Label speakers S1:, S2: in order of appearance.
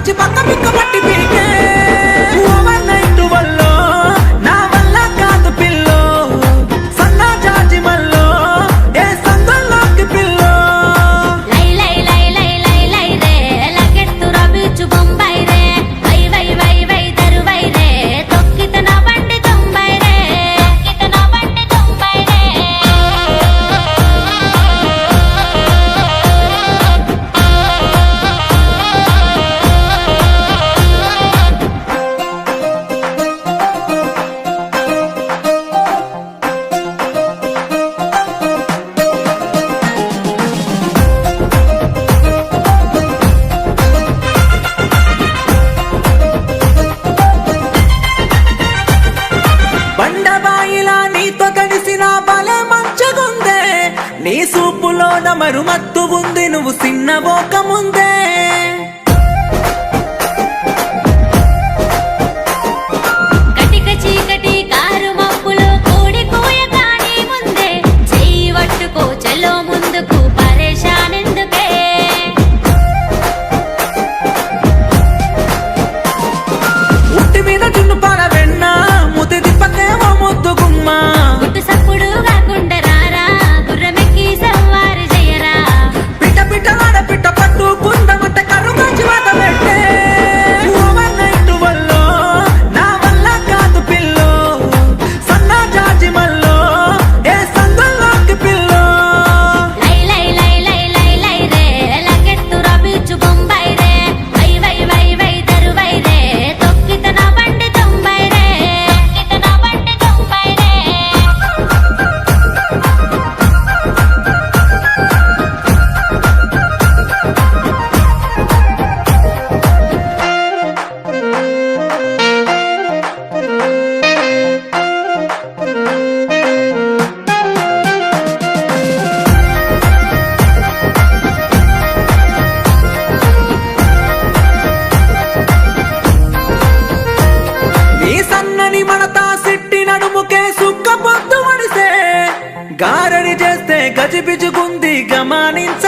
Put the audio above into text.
S1: వచ్చి పక్క పిక్క పట్టి పీకే ఓవర్ నైట్ వల్లో నా వల్ల కాదు పిల్లో సన్నా జాజి మల్లో ఏ సందల్లోకి పిల్లో
S2: లై లై లై లై లై లై రే లగెత్తురా బీచు బొంబాయి రే వై వై వై వై దరువై రే తొక్కిత నా బండి తొంబై రే తొక్కిత నా బండి తొంబై రే
S1: బండబాయిలా నీతో కలిసిన బలే మంచగుందే నీ సూపులో నమరు మత్తు ఉంది నువ్వు సిన్నబోక ముందే
S2: కటిక చీకటి కారు మబ్బులో కూడి కూయ కాని ముందే చెయ్యి పట్టుకో చలో ముందుకు పరేషాన్ ఎందుకే
S1: ఉట్టి మీద జున్ను పాల వెన్న ముద్ది దిప్పకేమో ముద్దు గుమ్మ
S2: గుట్టు సప్పుడు కాకుండా రారా గుర్రమెక్కి సవారు జయరా
S1: పిట్ట పిట్ట వాడ పిట్ట పట్టు కుందమంటే కర్రు మంచి వాత పెట్టే ఓవర్ నైట్ వల్లో నా వల్ల కాదు పిల్లో సన్నా జాజి మల్లో ఏ సందల్లోకి పిల్లో
S2: లై లై లై లై లై లై రే లగెత్తురా బీచు బొంబాయి రే వై వై వై వై దరువై రే తొక్కిత నా బండి తొంబై రే తొక్కిత నా బండి తొంబై రే
S1: నీ సన్నని మనతా సిట్టి నడుముకే సుక్క పొద్దు మడిసే గారడి చేస్తే గజిబిజుకుంది గమనించ